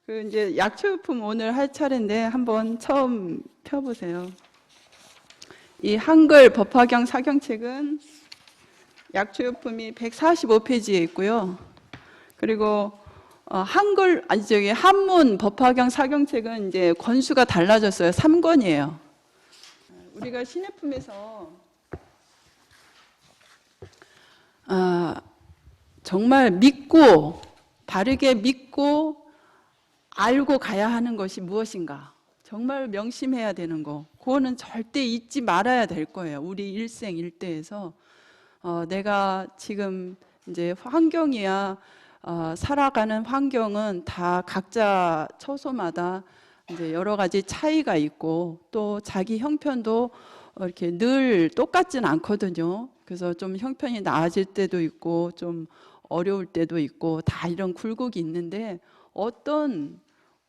그 이제 약초유품 오늘 할 차례인데 한번 처음 펴보세요. 이 한글 법화경 사경책은 약초유품이 145페이지에 있고요. 그리고 한문 법화경 사경책은 이제 권수가 달라졌어요. 3권이에요. 우리가 신예품에서 정말 믿고 바르게 믿고 알고 가야 하는 것이 무엇인가? 정말 명심해야 되는 거. 그거는 절대 잊지 말아야 될 거예요. 우리 일생 일대에서 내가 지금 이제 환경이야 살아가는 환경은 다 각자 처소마다 이제 여러 가지 차이가 있고 또 자기 형편도 이렇게 늘 똑같진 않거든요. 그래서 좀 형편이 나아질 때도 있고 좀 어려울 때도 있고 다 이런 굴곡이 있는데 어떤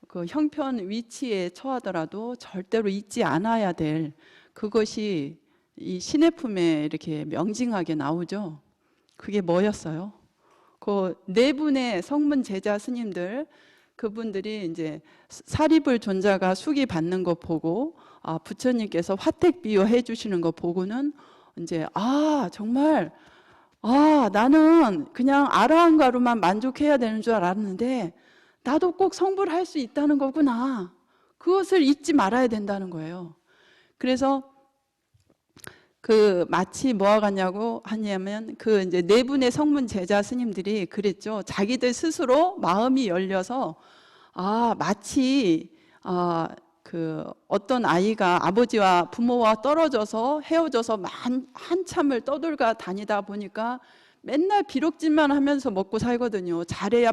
그 형편 위치에 처하더라도 절대로 잊지 않아야 될 그것이 이 신해품에 이렇게 명징하게 나오죠. 그게 뭐였어요? 그 네 분의 성문 제자 스님들 그분들이 이제 사리불 존자가 수기 받는 거 보고 부처님께서 화택 비유해 주시는 거 보고는 이제 정말 나는 그냥 아라한가로만 만족해야 되는 줄 알았는데 나도 꼭 성불을 할 수 있다는 거구나. 그것을 잊지 말아야 된다는 거예요. 그래서 그 마치 뭐가 같냐고 하냐면 그 이제 네 분의 성문 제자 스님들이 그랬죠. 자기들 스스로 마음이 열려서 마치 그 어떤 아이가 아버지와 부모와 떨어져서 헤어져서 한참을 떠돌가 다니다 보니까 맨날 비록짓만 하면서 먹고 살거든요. 잘해야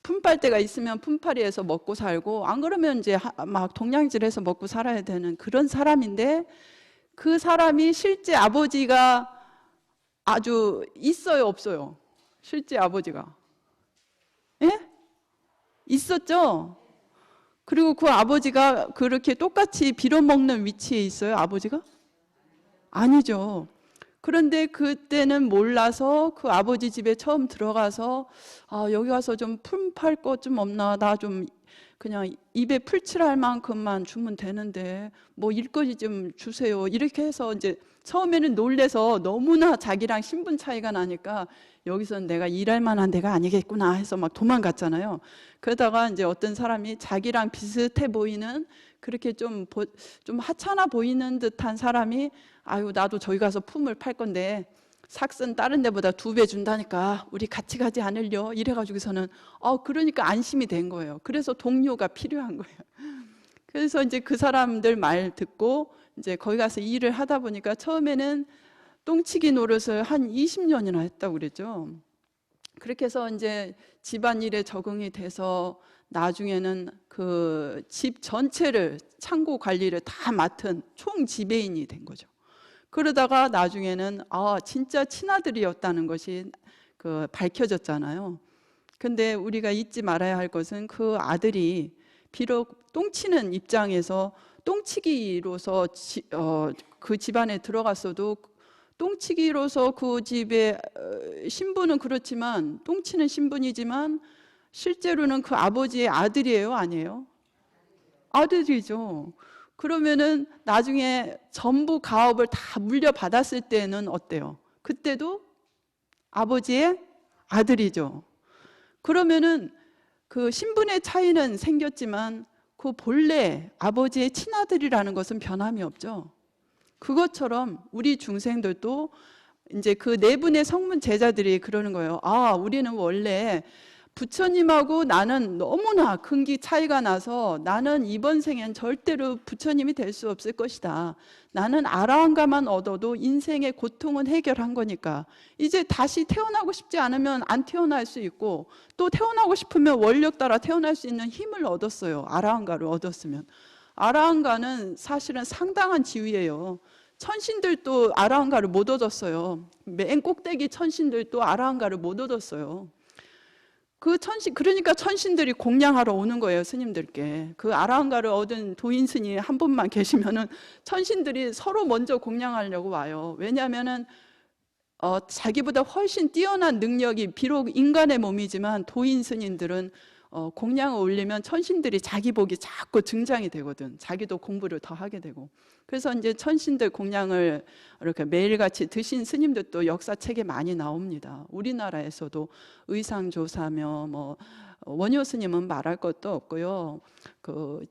품팔 때가 있으면 품팔이에서 먹고 살고 안 그러면 이제 막 동냥질해서 먹고 살아야 되는 그런 사람인데 그 사람이 실제 아버지가 아주 있어요, 없어요? 실제 아버지가 예? 있었죠? 그리고 그 아버지가 그렇게 똑같이 빌어먹는 위치에 있어요, 아버지가? 아니죠. 그런데 그때는 몰라서 그 아버지 집에 처음 들어가서 여기 와서 좀 풀 팔 것 좀 없나? 나 좀 그냥 입에 풀칠할 만큼만 주면 되는데 뭐 일거리 좀 주세요. 이렇게 해서 이제 처음에는 놀래서 너무나 자기랑 신분 차이가 나니까 여기서는 내가 일할 만한 데가 아니겠구나 해서 막 도망갔잖아요. 그러다가 이제 어떤 사람이 자기랑 비슷해 보이는 그렇게 좀 하찮아 보이는 듯한 사람이 아유 나도 저기 가서 품을 팔 건데 삭슨 다른 데보다 2배 준다니까 우리 같이 가지 않을려 이래가지고서는 그러니까 안심이 된 거예요. 그래서 동료가 필요한 거예요. 그래서 이제 그 사람들 말 듣고 이제 거기 가서 일을 하다 보니까 처음에는 똥치기 노릇을 한 20년이나 했다고 그랬죠. 그렇게 해서 이제 집안일에 적응이 돼서 나중에는 그 집 전체를 창고 관리를 다 맡은 총 지배인이 된 거죠. 그러다가 나중에는 진짜 친아들이었다는 것이 그 밝혀졌잖아요. 근데 우리가 잊지 말아야 할 것은 그 아들이 비록 똥치는 입장에서 똥치기로서 그 집안에 들어갔어도 똥치기로서 그 집의 신분은 그렇지만 똥치는 신분이지만 실제로는 그 아버지의 아들이에요, 아니에요? 아들이죠. 그러면은 나중에 전부 가업을 다 물려받았을 때는 어때요? 그때도 아버지의 아들이죠. 그러면은 그 신분의 차이는 생겼지만 그 본래 아버지의 친아들이라는 것은 변함이 없죠. 그것처럼 우리 중생들도 이제 그 네 분의 성문 제자들이 그러는 거예요. 우리는 원래 부처님하고 나는 너무나 근기 차이가 나서 나는 이번 생엔 절대로 부처님이 될 수 없을 것이다. 나는 아라한가만 얻어도 인생의 고통은 해결한 거니까 이제 다시 태어나고 싶지 않으면 안 태어날 수 있고 또 태어나고 싶으면 원력 따라 태어날 수 있는 힘을 얻었어요. 아라한가를 얻었으면. 아라한가는 사실은 상당한 지위예요. 천신들도 아라한가를 못 얻었어요. 맨 꼭대기 천신들도 아라한가를 못 얻었어요. 그러니까 천신들이 공양하러 오는 거예요, 스님들께. 그 아라한가를 얻은 도인 스님 한 분만 계시면은 천신들이 서로 먼저 공양하려고 와요. 왜냐하면은 자기보다 훨씬 뛰어난 능력이 비록 인간의 몸이지만 도인 스님들은 공양을 올리면 천신들이 자기 복이 자꾸 증장이 되거든. 자기도 공부를 더 하게 되고. 그래서 이제 천신들 공양을 이렇게 매일같이 드신 스님들도 역사책에 많이 나옵니다. 우리나라에서도 의상조사며 뭐 원효 스님은 말할 것도 없고요. 그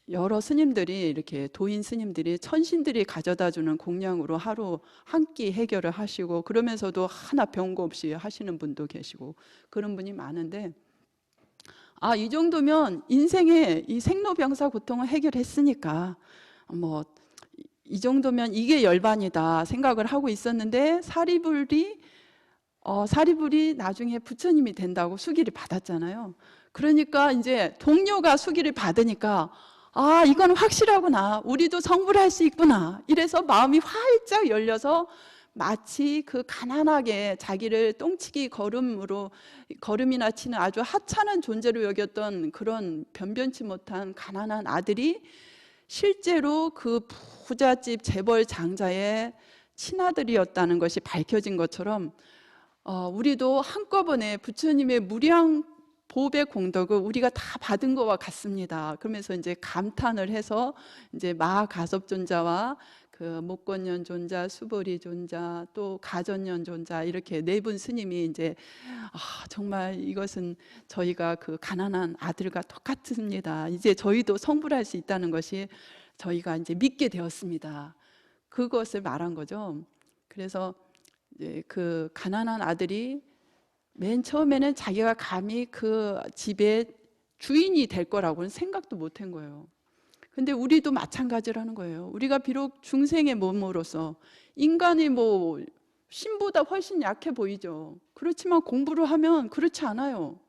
여러 스님들이 이렇게 도인 스님들이 천신들이 가져다 주는 공양으로 하루 한 끼 해결을 하시고 그러면서도 하나 병고 없이 하시는 분도 계시고 그런 분이 많은데 이 정도면 인생의 이 생로병사 고통을 해결했으니까 뭐 이 정도면 이게 열반이다 생각을 하고 있었는데 사리불이 나중에 부처님이 된다고 수기를 받았잖아요. 그러니까 이제 동료가 수기를 받으니까 이건 확실하구나. 우리도 성불을 할 수 있구나. 이래서 마음이 활짝 열려서 마치 그 가난하게 자기를 똥치기 걸음이나 치는 아주 하찮은 존재로 여겼던 그런 변변치 못한 가난한 아들이 실제로 그 부잣집 재벌 장자의 친아들이었다는 것이 밝혀진 것처럼 우리도 한꺼번에 부처님의 무량 보배 공덕을 우리가 다 받은 것과 같습니다. 그러면서 이제 감탄을 해서 이제 마가섭존자와 그 목건년 존자, 수보리 존자, 또 가전년 존자 이렇게 네 분 스님이 이제 정말 이것은 저희가 그 가난한 아들과 똑같습니다. 이제 저희도 성불할 수 있다는 것이 저희가 이제 믿게 되었습니다. 그것을 말한 거죠. 그래서 이제 그 가난한 아들이 맨 처음에는 자기가 감히 그 집의 주인이 될 거라고는 생각도 못 한 거예요. 근데 우리도 마찬가지라는 거예요. 우리가 비록 중생의 몸으로서 인간이 뭐 신보다 훨씬 약해 보이죠. 그렇지만 공부를 하면 그렇지 않아요.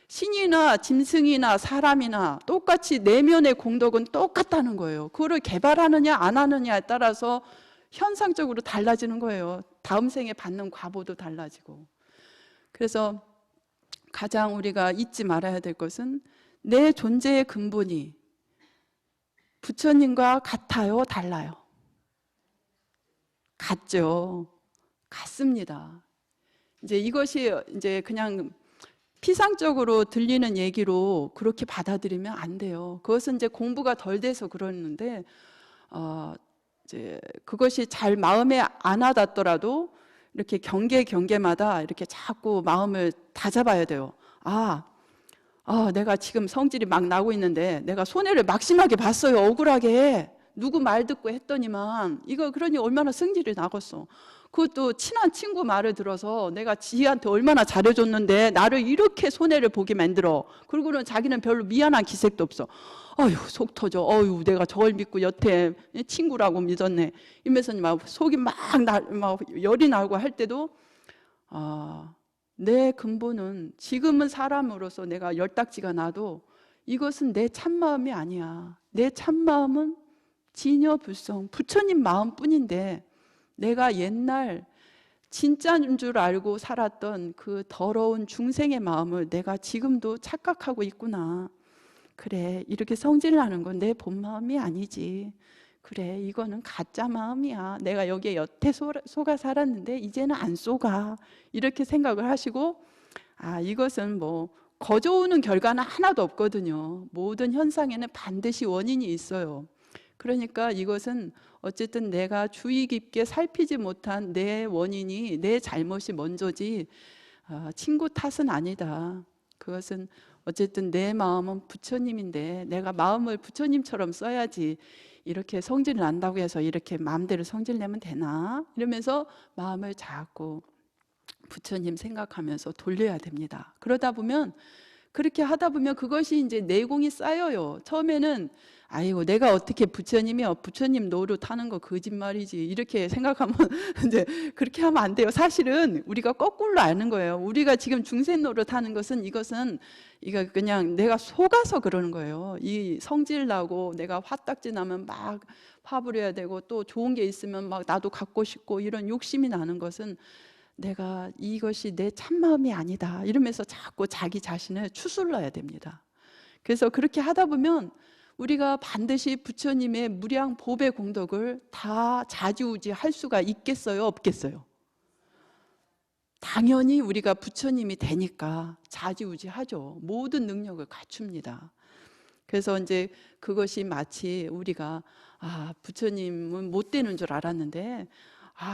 신이나 짐승이나 사람이나 똑같이 내면의 공덕은 똑같다는 거예요. 그거를 개발하느냐 안 하느냐에 따라서 현상적으로 달라지는 거예요. 다음 생에 받는 과보도 달라지고. 그래서 가장 우리가 잊지 말아야 될 것은 내 존재의 근본이 부처님과 같아요, 달라요? 같죠. 같습니다. 이제 이것이 이제 그냥 피상적으로 들리는 얘기로 그렇게 받아들이면 안 돼요. 그것은 이제 공부가 덜 돼서 그러는데 이제 그것이 잘 마음에 안 와닿더라도 이렇게 경계마다 이렇게 자꾸 마음을 다잡아야 돼요. 내가 지금 성질이 막 나고 있는데 내가 손해를 막 심하게 봤어요. 억울하게. 누구 말 듣고 했더니만 이거 그러니 얼마나 성질이 나겠어. 그것도 친한 친구 말을 들어서 내가 지한테 얼마나 잘해줬는데 나를 이렇게 손해를 보게 만들어. 그리고는 자기는 별로 미안한 기색도 없어. 속 터져. 내가 저걸 믿고 여태 친구라고 믿었네. 이러면서 막 속이 막 열이 나고 할 때도 내 근본은 지금은 사람으로서 내가 열딱지가 나도 이것은 내 참마음이 아니야. 내 참마음은 진여불성 부처님 마음뿐인데 내가 옛날 진짜인 줄 알고 살았던 그 더러운 중생의 마음을 내가 지금도 착각하고 있구나. 그래, 이렇게 성질 나는 건 내 본 마음이 아니지. 그래, 이거는 가짜 마음이야. 내가 여기에 여태 속아 살았는데 이제는 안 속아. 이렇게 생각을 하시고 이것은 뭐 거저오는 결과는 하나도 없거든요. 모든 현상에는 반드시 원인이 있어요. 그러니까 이것은 어쨌든 내가 주의 깊게 살피지 못한 내 원인이 내 잘못이 먼저지 친구 탓은 아니다. 그것은 어쨌든 내 마음은 부처님인데 내가 마음을 부처님처럼 써야지 이렇게 성질 난다고 해서 이렇게 마음대로 성질 내면 되나? 이러면서 마음을 자꾸 부처님 생각하면서 돌려야 됩니다. 그러다 보면 그렇게 하다 보면 그것이 이제 내공이 쌓여요. 처음에는 아이고 내가 어떻게 부처님이요? 부처님 노릇하는 거 거짓말이지 이렇게 생각하면 이제 그렇게 하면 안 돼요. 사실은 우리가 거꾸로 아는 거예요. 우리가 지금 중생 노릇하는 것은 이거 그냥 내가 속아서 그러는 거예요. 이 성질 나고 내가 화딱지 나면 막 화부려야 되고 또 좋은 게 있으면 막 나도 갖고 싶고 이런 욕심이 나는 것은 내가 이것이 내 참마음이 아니다 이러면서 자꾸 자기 자신을 추슬러야 됩니다. 그래서 그렇게 하다 보면 우리가 반드시 부처님의 무량 보배 공덕을 다 좌지우지 할 수가 있겠어요? 없겠어요? 당연히 우리가 부처님이 되니까 좌지우지하죠. 모든 능력을 갖춥니다. 그래서 이제 그것이 마치 우리가 부처님은 못 되는 줄 알았는데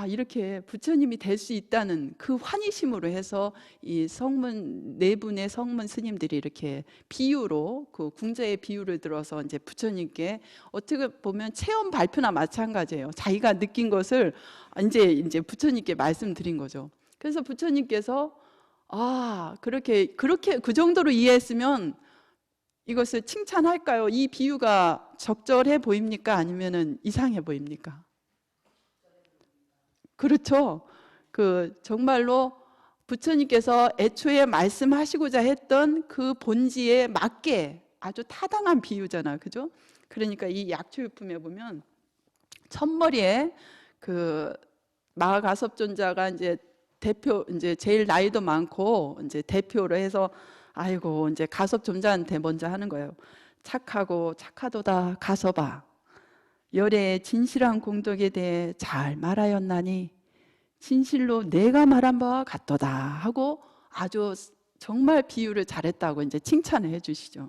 이렇게 부처님이 될 수 있다는 그 환희심으로 해서 이 성문 네 분의 성문 스님들이 이렇게 비유로 그 궁자의 비유를 들어서 이제 부처님께 어떻게 보면 체험 발표나 마찬가지예요. 자기가 느낀 것을 이제 부처님께 말씀드린 거죠. 그래서 부처님께서 그렇게 그 정도로 이해했으면 이것을 칭찬할까요? 이 비유가 적절해 보입니까? 아니면은 이상해 보입니까? 그렇죠. 정말로 부처님께서 애초에 말씀하시고자 했던 그 본질에 맞게 아주 타당한 비유잖아요. 그죠? 그러니까 이 약초유품에 보면 첫머리에 그 마가섭존자가 이제 대표, 이제 제일 나이도 많고 이제 대표로 해서 아이고 이제 가섭존자한테 먼저 하는 거예요. 착하고 착하도다 가섭아, 열의 진실한 공덕에 대해 잘 말하였나니 진실로 내가 말한 바와 같도다 하고 아주 정말 비유를 잘했다고 이제 칭찬을 해주시죠.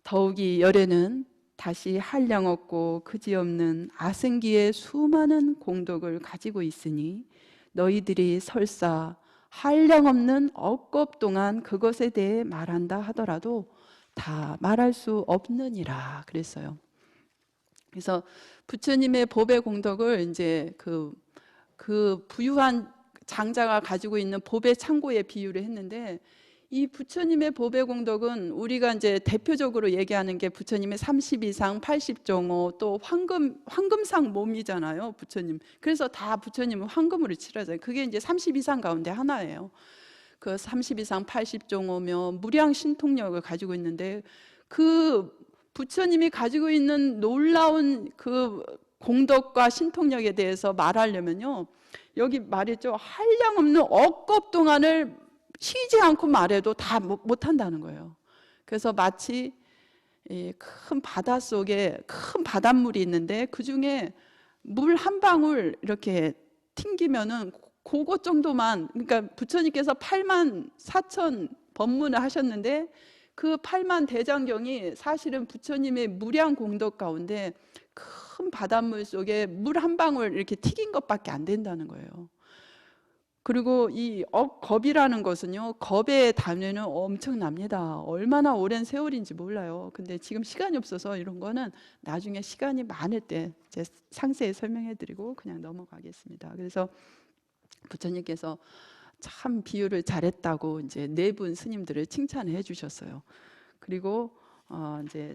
더욱이 열에는 다시 한량 없고 그지없는 아생기의 수많은 공덕을 가지고 있으니 너희들이 설사 한량 없는 억겁 동안 그것에 대해 말한다 하더라도 다 말할 수 없느니라 그랬어요. 그래서 부처님의 법의 공덕을 이제 그 부유한 장자가 가지고 있는 법의 창고에 비유를 했는데, 이 부처님의 법의 공덕은 우리가 이제 대표적으로 얘기하는 게 부처님의 32상, 80종호, 또 황금상 몸이잖아요, 부처님. 그래서 다 부처님은 황금으로 칠하잖아요. 그게 이제 32상 가운데 하나예요. 그 32상, 80종호며 무량 신통력을 가지고 있는데, 그 부처님이 가지고 있는 놀라운 그 공덕과 신통력에 대해서 말하려면요, 여기 말했죠, 한량 없는 억겁 동안을 쉬지 않고 말해도 다 못한다는 거예요. 그래서 마치 큰 바다 속에 큰 바닷물이 있는데 그 중에 물 한 방울 이렇게 튕기면은 그것 정도만, 그러니까 부처님께서 8만 4천 법문을 하셨는데 그 8만 대장경이 사실은 부처님의 무량 공덕 가운데 큰 바닷물 속에 물 한 방울 이렇게 튀긴 것밖에 안 된다는 거예요. 그리고 이 겁이라는 것은요, 겁의 단위는 엄청납니다. 얼마나 오랜 세월인지 몰라요. 근데 지금 시간이 없어서 이런 거는 나중에 시간이 많을 때 이제 상세히 설명해 드리고 그냥 넘어가겠습니다. 그래서 부처님께서 참 비유를 잘했다고 이제 네 분 스님들을 칭찬해 주셨어요. 그리고 이제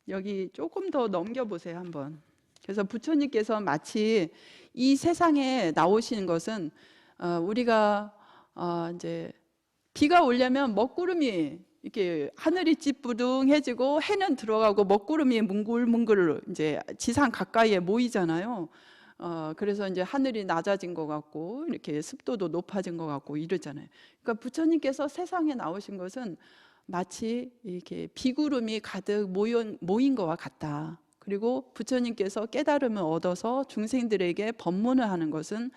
여기 조금 더 넘겨 보세요, 한번. 그래서 부처님께서 마치 이 세상에 나오시는 것은 우리가 이제 비가 오려면 먹구름이 이렇게 하늘이 찌뿌둥해지고 해는 들어가고 먹구름이 뭉글뭉글 이제 지상 가까이에 모이잖아요. 그래서 이제 하늘이 낮아진 것 같고 이렇게 습도도 높아진 것 같고 이러잖아요. 그러니까 부처님께서 세상에 나오신 것은 마치 이렇게 비구름이 가득 모인 것과 같다. 그리고 부처님께서 깨달음을 얻어서 중생들에게 법문을 하는 것은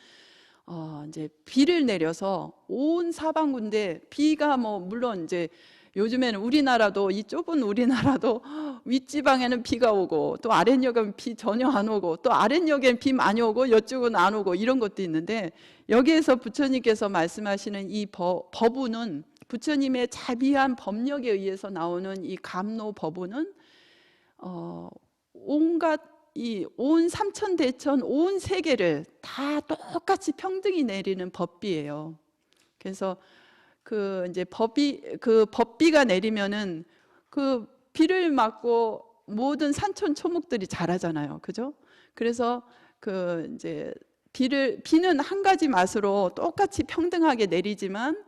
이제 비를 내려서 온 사방군데, 비가 물론 이제 요즘에는 우리나라도, 이 좁은 우리나라도 윗지방에는 비가 오고 또 아랫역은 비 전혀 안 오고 또 아랫역엔 비 많이 오고 이쪽은 안 오고 이런 것도 있는데, 여기에서 부처님께서 말씀하시는 이 법문은 부처님의 자비한 법력에 의해서 나오는 이 감로 법문은 온갖 온 삼천대천 온 세계를 다 똑같이 평등히 내리는 법비예요. 그래서 이제 법비가 내리면은 그 비를 맞고 모든 산천 초목들이 자라잖아요. 그죠? 그래서 이제 비는 한 가지 맛으로 똑같이 평등하게 내리지만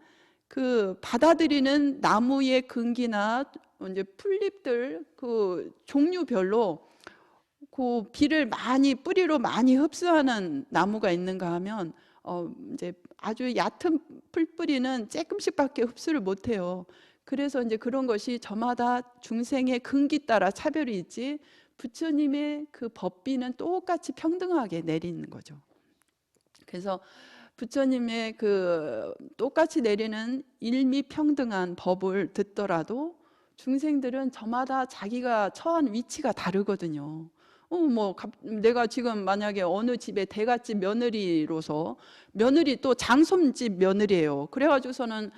그 받아들이는 나무의 근기나 이제 풀잎들 그 종류별로 그 비를 뿌리로 많이 흡수하는 나무가 있는가 하면 이제 아주 얕은 풀뿌리는 조금씩밖에 흡수를 못해요. 그래서 이제 그런 것이 저마다 중생의 근기 따라 차별이 있지, 부처님의 그 법비는 똑같이 평등하게 내리는 거죠. 그래서 부처님의 그 똑같이 내리는 일미평등한 법을 듣더라도 중생들은 저마다 자기가 처한 위치가 다르거든요. 내가 지금 만약에 어느 집에 대갓집 며느리로서, 며느리 또 장손집 며느리예요. 그래가지고서는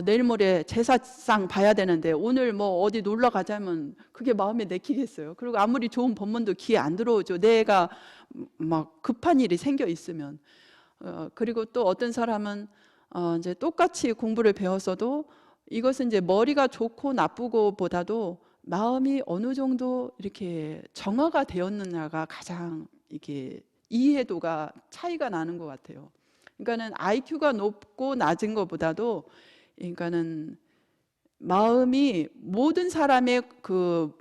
내일 모레 제사상 봐야 되는데 오늘 뭐 어디 놀러 가자면 그게 마음에 내키겠어요. 그리고 아무리 좋은 법문도 귀에 안 들어오죠. 내가 막 급한 일이 생겨 있으면. 그리고 또 어떤 사람은 이제 똑같이 공부를 배웠어도 이것은 이제 머리가 좋고 나쁘고 보다도 마음이 어느 정도 이렇게 정화가 되었느냐가 가장 이렇게 이해도가 차이가 나는 것 같아요. 그러니까는 IQ가 높고 낮은 것보다도, 그러니까는 마음이 모든 사람의 그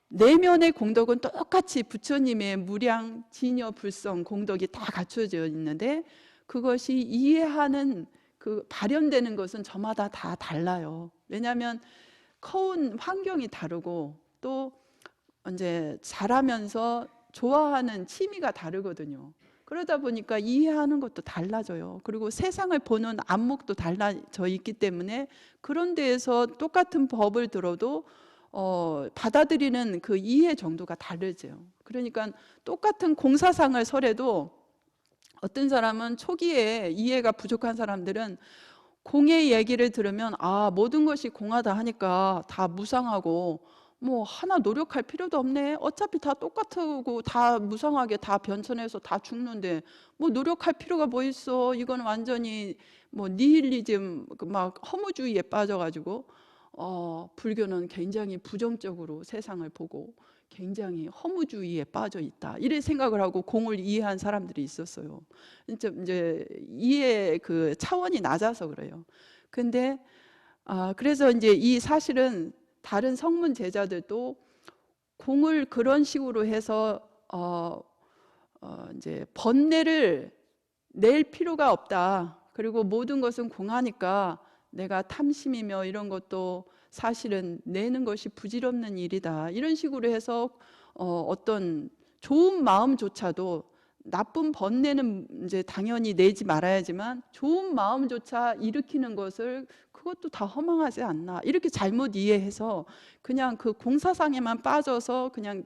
내면의 공덕은 똑같이 부처님의 무량, 진여, 불성 공덕이 다 갖춰져 있는데 그것이 이해하는 그 발현되는 것은 저마다 다 달라요. 왜냐하면 커온 환경이 다르고 또 이제 자라면서 좋아하는 취미가 다르거든요. 그러다 보니까 이해하는 것도 달라져요. 그리고 세상을 보는 안목도 달라져 있기 때문에 그런 데에서 똑같은 법을 들어도 받아들이는 그 이해 정도가 다르죠. 그러니까 똑같은 공사상을 설해도 어떤 사람은 초기에 이해가 부족한 사람들은 공의 얘기를 들으면 모든 것이 공하다 하니까 다 무상하고 뭐 하나 노력할 필요도 없네. 어차피 다 똑같고 다 무상하게 다 변천해서 다 죽는데 뭐 노력할 필요가 뭐 있어. 이건 완전히 뭐 니힐리즘 막 허무주의에 빠져가지고 불교는 굉장히 부정적으로 세상을 보고 굉장히 허무주의에 빠져 있다. 이래 생각을 하고 공을 이해한 사람들이 있었어요. 이제 이해 그 차원이 낮아서 그래요. 근데 그래서 이제 이 사실은 다른 성문 제자들도 공을 그런 식으로 해서 이제 번뇌를 낼 필요가 없다. 그리고 모든 것은 공하니까 내가 탐심이며 이런 것도 사실은 내는 것이 부질없는 일이다. 이런 식으로 해서 어떤 좋은 마음조차도 나쁜 번뇌는 이제 당연히 내지 말아야지만 좋은 마음조차 일으키는 것을 그것도 다 허망하지 않나 이렇게 잘못 이해해서 그냥 그 공사상에만 빠져서 그냥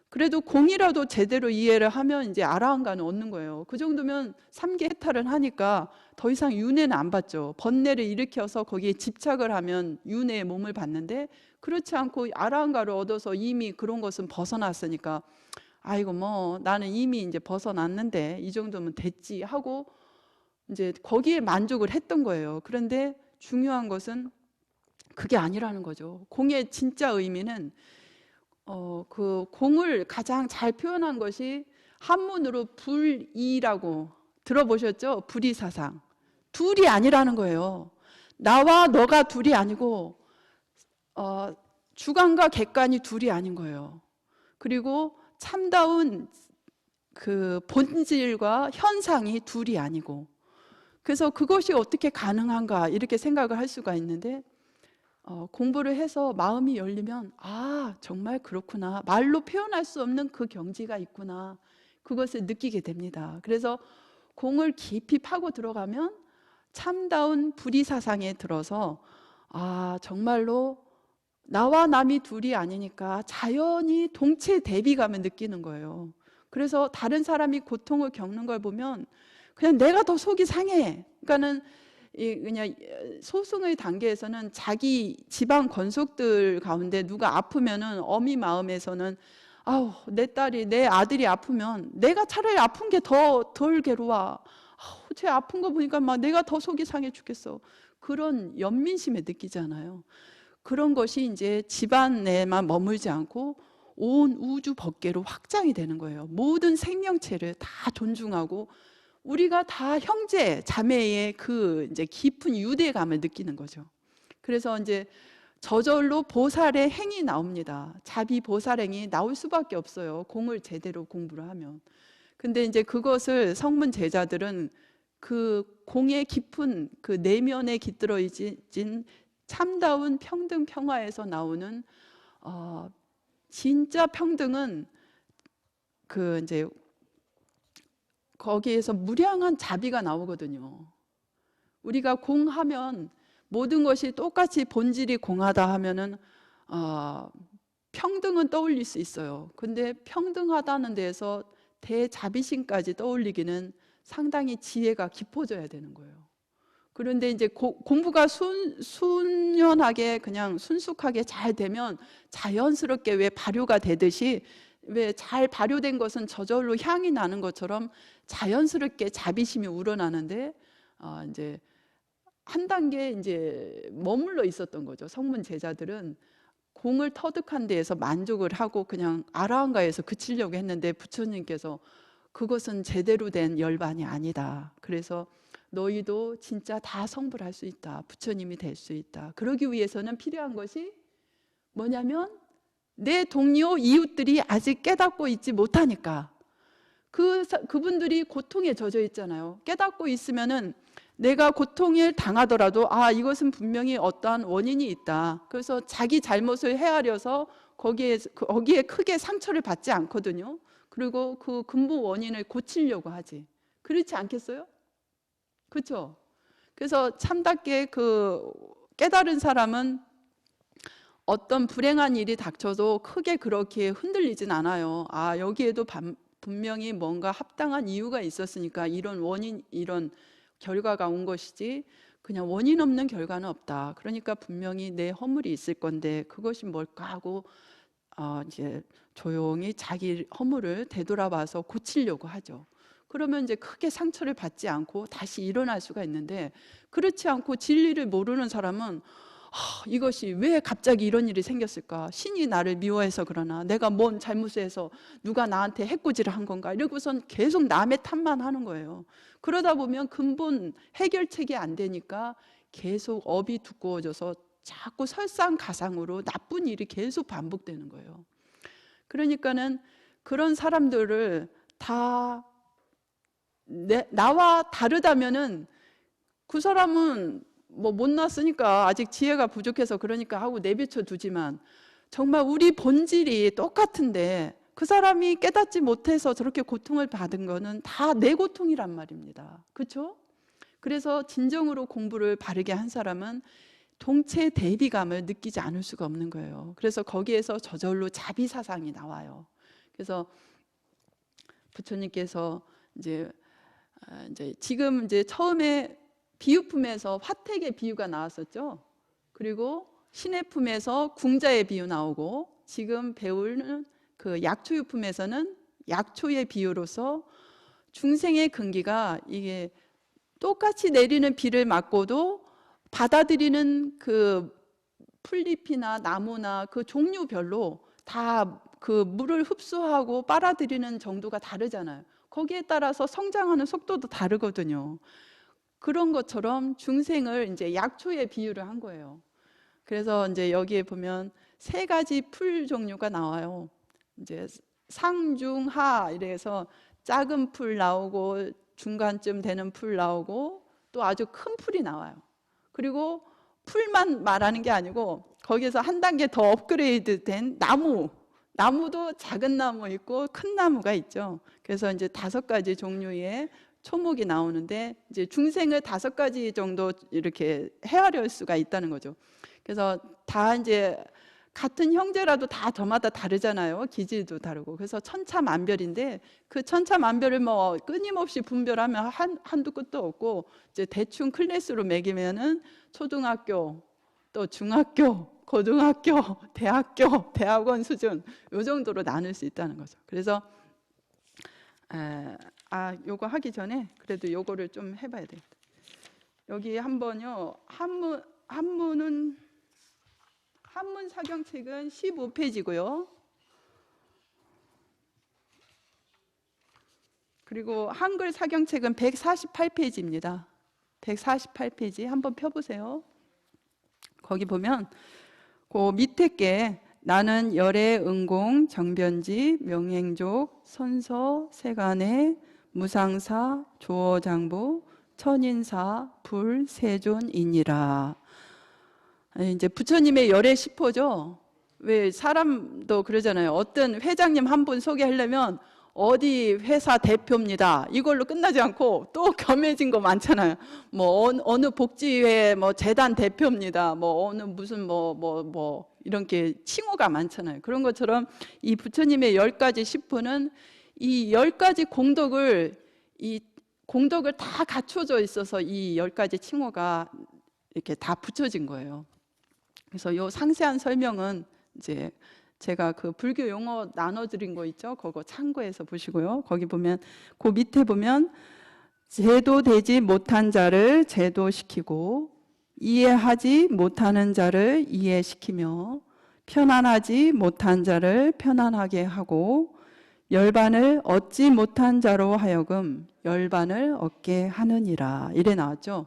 그래도 공이라도 제대로 이해를 하면 이제 아라한가는 얻는 거예요. 그 정도면 삼계 해탈을 하니까 더 이상 윤회는 안 받죠. 번뇌를 일으켜서 거기에 집착을 하면 윤회의 몸을 받는데 그렇지 않고 아라한가를 얻어서 이미 그런 것은 벗어났으니까 아이고 뭐 나는 이미 이제 벗어났는데 이 정도면 됐지 하고 이제 거기에 만족을 했던 거예요. 그런데 중요한 것은 그게 아니라는 거죠. 공의 진짜 의미는 그 공을 가장 잘 표현한 것이 한문으로 불이라고 들어보셨죠? 불이사상. 둘이 아니라는 거예요. 나와 너가 둘이 아니고 주관과 객관이 둘이 아닌 거예요. 그리고 참다운 그 본질과 현상이 둘이 아니고 그래서 그것이 어떻게 가능한가 이렇게 생각을 할 수가 있는데 공부를 해서 마음이 열리면 정말 그렇구나 말로 표현할 수 없는 그 경지가 있구나 그것을 느끼게 됩니다. 그래서 공을 깊이 파고 들어가면 참다운 불이사상에 들어서 정말로 나와 남이 둘이 아니니까 자연히 동체 대비감을 느끼는 거예요. 그래서 다른 사람이 고통을 겪는 걸 보면 그냥 내가 더 속이 상해. 그러니까는 그냥 소승의 단계에서는 자기 집안 권속들 가운데 누가 아프면은 어미 마음에서는 내 딸이 내 아들이 아프면 내가 차라리 아픈 게 덜 괴로워. 쟤 아픈 거 보니까 막 내가 더 속이 상해 죽겠어. 그런 연민심에 느끼잖아요. 그런 것이 이제 집안 내만 머물지 않고 온 우주 법계로 확장이 되는 거예요. 모든 생명체를 다 존중하고 우리가 다 형제, 자매의 그 이제 깊은 유대감을 느끼는 거죠. 그래서 이제 저절로 보살의 행이 나옵니다. 자비 보살행이 나올 수밖에 없어요. 공을 제대로 공부를 하면. 근데 이제 그것을 성문 제자들은 그 공의 깊은 그 내면에 깃들어진 참다운 평등 평화에서 나오는 진짜 평등은 그 이제 거기에서 무량한 자비가 나오거든요. 우리가 공하면 모든 것이 똑같이 본질이 공하다 하면은 평등은 떠올릴 수 있어요. 근데 평등하다는 데에서 대자비심까지 떠올리기는 상당히 지혜가 깊어져야 되는 거예요. 그런데 이제 공부가 순연하게 그냥 순숙하게 잘 되면 자연스럽게 왜 발효가 되듯이 왜 잘 발효된 것은 저절로 향이 나는 것처럼 자연스럽게 자비심이 우러나는데 이제 한 단계 이제 머물러 있었던 거죠. 성문 제자들은 공을 터득한 데에서 만족을 하고 그냥 아라한가에서 그치려고 했는데 부처님께서 그것은 제대로 된 열반이 아니다. 그래서 너희도 진짜 다 성불할 수 있다. 부처님이 될 수 있다. 그러기 위해서는 필요한 것이 뭐냐면 내 동료 이웃들이 아직 깨닫고 있지 못하니까 그분들이 고통에 젖어 있잖아요. 깨닫고 있으면은 내가 고통을 당하더라도 이것은 분명히 어떠한 원인이 있다. 그래서 자기 잘못을 헤아려서 거기에 크게 상처를 받지 않거든요. 그리고 그 근본 원인을 고치려고 하지. 그렇지 않겠어요? 그렇죠? 그래서 참답게 깨달은 사람은 어떤 불행한 일이 닥쳐도 크게 그렇게 흔들리진 않아요. 여기에도 분명히 뭔가 합당한 이유가 있었으니까 이런 원인, 이런 결과가 온 것이지 그냥 원인 없는 결과는 없다. 그러니까 분명히 내 허물이 있을 건데 그것이 뭘까 하고 이제 조용히 자기 허물을 되돌아봐서 고치려고 하죠. 그러면 이제 크게 상처를 받지 않고 다시 일어날 수가 있는데, 그렇지 않고 진리를 모르는 사람은 이것이 왜 갑자기 이런 일이 생겼을까? 신이 나를 미워해서 그러나? 내가 뭔 잘못을 해서 누가 나한테 해코지를 한 건가? 이러고선 계속 남의 탓만 하는 거예요. 그러다 보면 근본 해결책이 안 되니까 계속 업이 두꺼워져서 자꾸 설상가상으로 나쁜 일이 계속 반복되는 거예요. 그러니까는 그런 사람들을 다 나와 다르다면은 그 사람은 뭐 못났으니까 아직 지혜가 부족해서 그러니까 하고 내비쳐 두지만, 정말 우리 본질이 똑같은데 그 사람이 깨닫지 못해서 저렇게 고통을 받은 거는 다 내 고통이란 말입니다. 그렇죠? 그래서 진정으로 공부를 바르게 한 사람은 동체 대비감을 느끼지 않을 수가 없는 거예요. 그래서 거기에서 저절로 자비사상이 나와요. 그래서 부처님께서 이제 지금 이제 처음에 비유품에서 화택의 비유가 나왔었죠. 그리고 신의 품에서 궁자의 비유 나오고, 지금 배우는 그 약초유품에서는 약초의 비유로서 중생의 근기가 이게 똑같이 내리는 비를 맞고도 받아들이는 그 풀잎이나 나무나 그 종류별로 다 그 물을 흡수하고 빨아들이는 정도가 다르잖아요. 거기에 따라서 성장하는 속도도 다르거든요. 그런 것처럼 중생을 이제 약초에 비유를 한 거예요. 그래서 이제 여기에 보면 세 가지 풀 종류가 나와요. 이제 상중하 이래서 작은 풀 나오고 중간쯤 되는 풀 나오고 또 아주 큰 풀이 나와요. 그리고 풀만 말하는 게 아니고 거기에서 한 단계 더 업그레이드 된 나무도 작은 나무 있고 큰 나무가 있죠. 그래서 이제 5가지 종류의 초목이 나오는데 이제 중생을 5가지 정도 이렇게 헤아릴 수가 있다는 거죠. 그래서 다 이제 같은 형제라도 다 저마다 다르잖아요. 기질도 다르고. 그래서 천차만별인데 그 천차만별을 뭐 끊임없이 분별하면 한두 끝도 없고, 이제 대충 클래스로 매기면은 초등학교, 또 중학교, 고등학교, 대학교, 대학원 수준 요 정도로 나눌 수 있다는 거죠. 그래서 요거 하기 전에 그래도 요거를 좀 해봐야 되겠다. 여기 한번요, 한문 사경책은 15페이지고요. 그리고 한글 사경책은 148페이지입니다. 148페이지 한번 펴보세요. 거기 보면 그 밑에 게 나는 열애, 응공, 정변지, 명행족, 선서, 세간의, 무상사, 조어장부, 천인사, 불, 세존이니라. 이제 부처님의 열애 10호죠. 왜 사람도 그러잖아요. 어떤 회장님 한 분 소개하려면 어디 회사 대표입니다. 이걸로 끝나지 않고 또 겸해진 거 많잖아요. 뭐 어느 복지회 뭐 재단 대표입니다. 뭐 어느 무슨 뭐 이렇게 칭호가 많잖아요. 그런 것처럼 이 부처님의 10가지 식부는 이 10가지 공덕을 다 갖춰져 있어서 이 10가지 칭호가 이렇게 다 붙여진 거예요. 그래서 요 상세한 설명은 이제 제가 그 불교 용어 나눠드린 거 있죠? 그거 참고해서 보시고요. 거기 보면 그 밑에 보면 제도되지 못한 자를 제도시키고 이해하지 못하는 자를 이해시키며 편안하지 못한 자를 편안하게 하고 열반을 얻지 못한 자로 하여금 열반을 얻게 하느니라. 이래 나왔죠.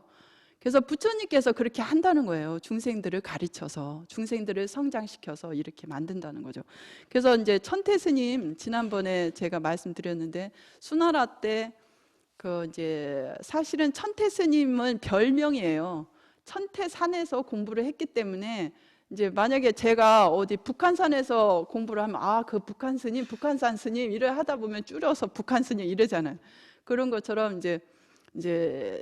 그래서 부처님께서 그렇게 한다는 거예요. 중생들을 가르쳐서, 중생들을 성장시켜서 이렇게 만든다는 거죠. 그래서 이제 천태 스님, 지난번에 제가 말씀드렸는데, 수나라 때, 이제 사실은 천태 스님은 별명이에요. 천태산에서 공부를 했기 때문에, 이제 만약에 제가 어디 북한산에서 공부를 하면, 그 북한 스님, 북한산 스님, 이래 하다 보면 줄여서 북한 스님 이러잖아요. 그런 것처럼 이제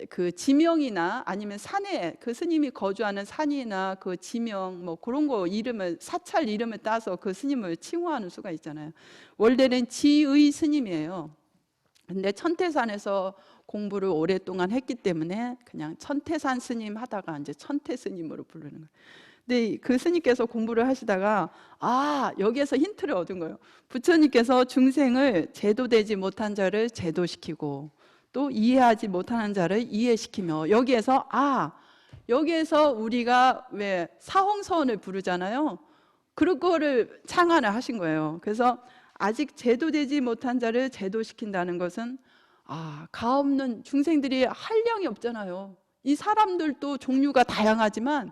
그 지명이나 아니면 산에 그 스님이 거주하는 산이나 그 지명 뭐 그런 거 이름을 사찰 이름을 따서 그 스님을 칭호하는 수가 있잖아요. 원래는 지의 스님이에요. 근데 천태산에서 공부를 오랫동안 했기 때문에 그냥 천태산 스님 하다가 이제 천태 스님으로 부르는 거예요. 근데 그 스님께서 공부를 하시다가 여기에서 힌트를 얻은 거예요. 부처님께서 중생을 제도되지 못한 자를 제도시키고 또 이해하지 못하는 자를 이해시키며 여기에서 우리가 왜 사홍서원을 부르잖아요. 그런 거를 창안을 하신 거예요. 그래서 아직 제도되지 못한 자를 제도시킨다는 것은 가없는 중생들이 한량이 없잖아요. 이 사람들도 종류가 다양하지만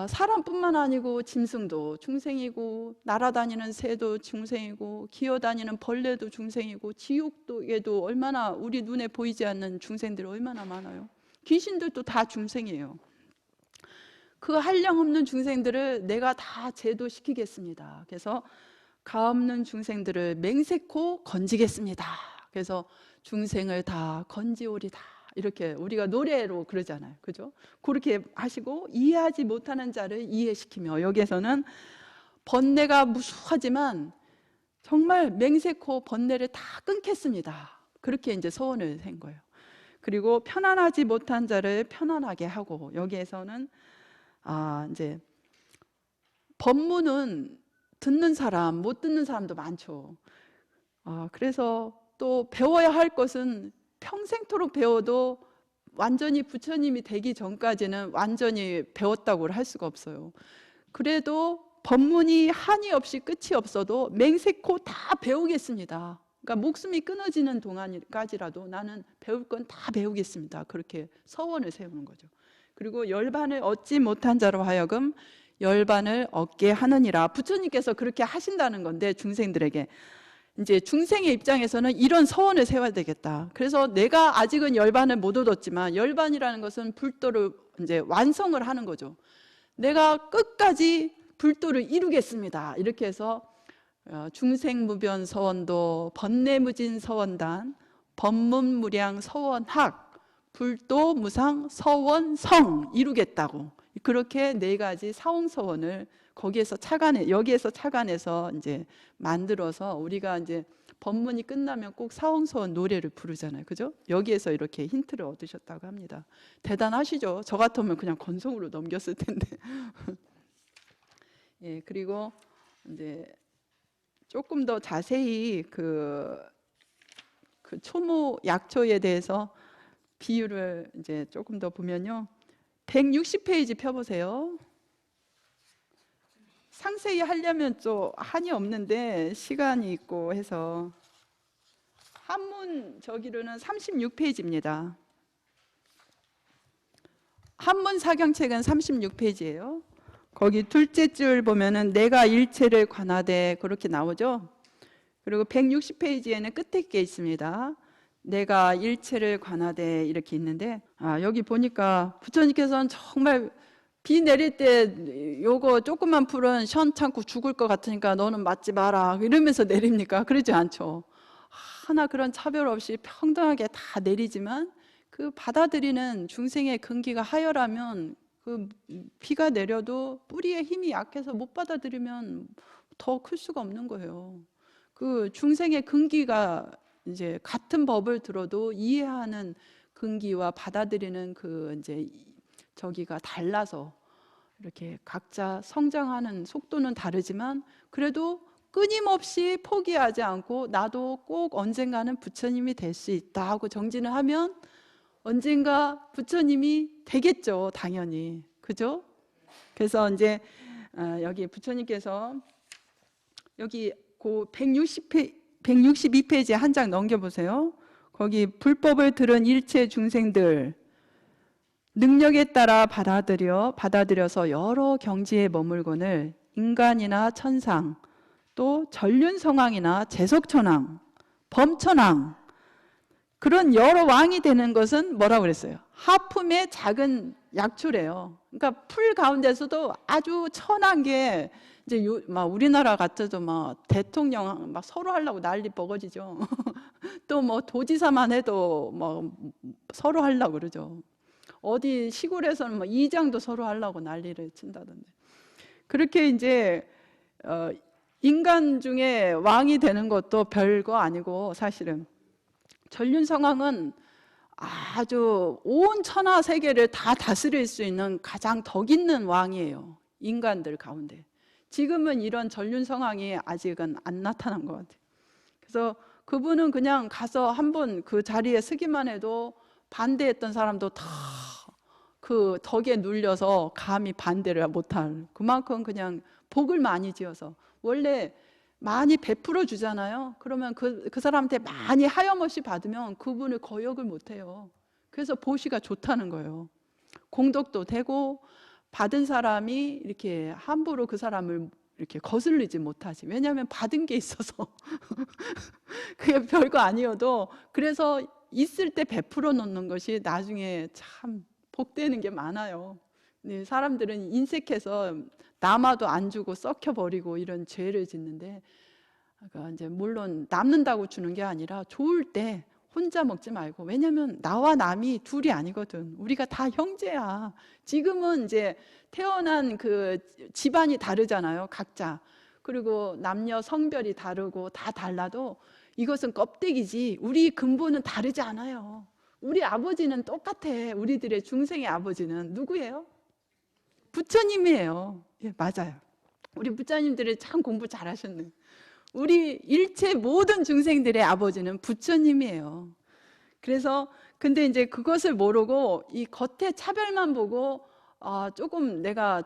사람뿐만 아니고 짐승도 중생이고 날아다니는 새도 중생이고 기어다니는 벌레도 중생이고 지옥도에도 얼마나 우리 눈에 보이지 않는 중생들이 얼마나 많아요. 귀신들도 다 중생이에요. 그 한량없는 중생들을 내가 다 제도시키겠습니다. 그래서 가없는 중생들을 맹세코 건지겠습니다. 그래서 중생을 다 건지오리다. 이렇게 우리가 노래로 그러잖아요. 그죠? 그렇게 하시고 이해하지 못하는 자를 이해시키며 여기에서는 번뇌가 무수하지만 정말 맹세코 번뇌를 다 끊겠습니다. 그렇게 이제 소원을 한 거예요. 그리고 편안하지 못한 자를 편안하게 하고 여기에서는 이제 법문은 듣는 사람, 못 듣는 사람도 많죠. 그래서 또 배워야 할 것은 평생토록 배워도 완전히 부처님이 되기 전까지는 완전히 배웠다고 할 수가 없어요. 그래도 법문이 한이 없이 끝이 없어도 맹세코 다 배우겠습니다. 그러니까 목숨이 끊어지는 동안까지라도 나는 배울 건 다 배우겠습니다. 그렇게 서원을 세우는 거죠. 그리고 열반을 얻지 못한 자로 하여금 열반을 얻게 하느니라. 부처님께서 그렇게 하신다는 건데 중생들에게 이제 중생의 입장에서는 이런 서원을 세워야 되겠다. 그래서 내가 아직은 열반을 못 얻었지만 열반이라는 것은 불도를 이제 완성을 하는 거죠. 내가 끝까지 불도를 이루겠습니다. 이렇게 해서 중생무변 서원도, 번뇌무진 서원단, 법문무량 서원학, 불도 무상 서원성 이루겠다고 그렇게 4가지 사홍서원을 여기에서 착안해서 이제 만들어서 우리가 이제 법문이 끝나면 꼭 사홍서원 노래를 부르잖아요. 그죠? 여기에서 이렇게 힌트를 얻으셨다고 합니다. 대단하시죠? 저 같으면 그냥 건성으로 넘겼을 텐데. 예, 그리고 이제 조금 더 자세히 그 초모 약초에 대해서 비유를 이제 조금 더 보면요. 160페이지 펴보세요. 상세히 하려면 좀 한이 없는데 시간이 있고 해서 한문 저기로는 36페이지입니다. 한문 사경책은 36페이지예요. 거기 둘째 줄 보면은 내가 일체를 관하되 그렇게 나오죠. 그리고 160페이지에는 끝에 게 있습니다. 내가 일체를 관하되 이렇게 있는데 여기 보니까 부처님께서는 정말 비 내릴 때 요거 조금만 풀은 시원찮고 죽을 것 같으니까 너는 맞지 마라 이러면서 내립니까? 그러지 않죠. 하나 그런 차별 없이 평등하게 다 내리지만 그 받아들이는 중생의 근기가 하열하면 그 비가 내려도 뿌리의 힘이 약해서 못 받아들이면 더 클 수가 없는 거예요. 그 중생의 근기가 이제 같은 법을 들어도 이해하는 근기와 받아들이는 그 이제 저기가 달라서 이렇게 각자 성장하는 속도는 다르지만 그래도 끊임없이 포기하지 않고 나도 꼭 언젠가는 부처님이 될 수 있다 하고 정진을 하면 언젠가 부처님이 되겠죠, 당연히. 그죠? 그래서 이제 여기 부처님께서 여기 그 162페이지에 한 장 넘겨보세요. 거기 불법을 들은 일체 중생들 능력에 따라 받아들여서 여러 경지에 머물거늘 인간이나 천상 또 전륜성왕이나 재석천왕, 범천왕 그런 여러 왕이 되는 것은 뭐라고 그랬어요? 하품의 작은 약초래요. 그러니까 풀 가운데서도 아주 천한 게 이제 막 우리나라 같아도 막 대통령 막 서로 하려고 난리 뻐거지죠. 또 뭐 도지사만 해도 뭐 서로 하려고 그러죠. 어디 시골에서는 뭐 이장도 서로 하려고 난리를 친다던데. 그렇게 이제 인간 중에 왕이 되는 것도 별거 아니고 사실은 전륜성왕은 아주 온 천하 세계를 다 다스릴 수 있는 가장 덕 있는 왕이에요. 인간들 가운데. 지금은 이런 전륜성왕이 아직은 안 나타난 것 같아요. 그래서 그분은 그냥 가서 한번 그 자리에 서기만 해도 반대했던 사람도 다 그 덕에 눌려서 감히 반대를 못할 그만큼 그냥 복을 많이 지어서 원래 많이 베풀어 주잖아요. 그러면 그 사람한테 많이 하염없이 받으면 그분을 거역을 못해요. 그래서 보시가 좋다는 거예요. 공덕도 되고 받은 사람이 이렇게 함부로 그 사람을 이렇게 거슬리지 못하지. 왜냐하면 받은 게 있어서 그게 별거 아니어도 그래서 있을 때 베풀어 놓는 것이 나중에 참 복되는 게 많아요. 사람들은 인색해서 남아도 안 주고 썩혀버리고 이런 죄를 짓는데 그러니까 이제 물론 남는다고 주는 게 아니라 좋을 때 혼자 먹지 말고 왜냐하면 나와 남이 둘이 아니거든. 우리가 다 형제야. 지금은 이제 태어난 그 집안이 다르잖아요. 각자. 그리고 남녀 성별이 다르고 다 달라도 이것은 껍데기지 우리 근본은 다르지 않아요. 우리 아버지는 똑같아. 우리들의 중생의 아버지는 누구예요? 부처님이에요. 예, 맞아요. 우리 부처님들이 참 공부 잘하셨네. 우리 일체 모든 중생들의 아버지는 부처님이에요. 그래서 근데 이제 그것을 모르고 이 겉의 차별만 보고 조금 내가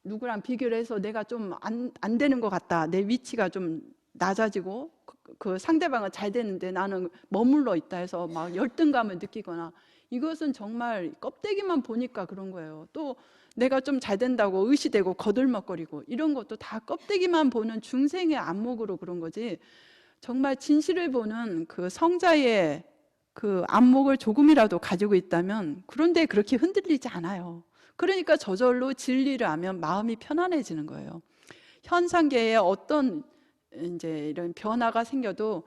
누구랑 비교를 해서 내가 좀 안 되는 것 같다. 내 위치가 좀 낮아지고 그 상대방은 잘 되는데 나는 머물러 있다 해서 막 열등감을 느끼거나 이것은 정말 껍데기만 보니까 그런 거예요. 또 내가 좀 잘 된다고 의시되고 거들먹거리고 이런 것도 다 껍데기만 보는 중생의 안목으로 그런 거지 정말 진실을 보는 그 성자의 그 안목을 조금이라도 가지고 있다면 그런데 그렇게 흔들리지 않아요. 그러니까 저절로 진리를 알면 마음이 편안해지는 거예요. 현상계에 어떤 이제 이런 변화가 생겨도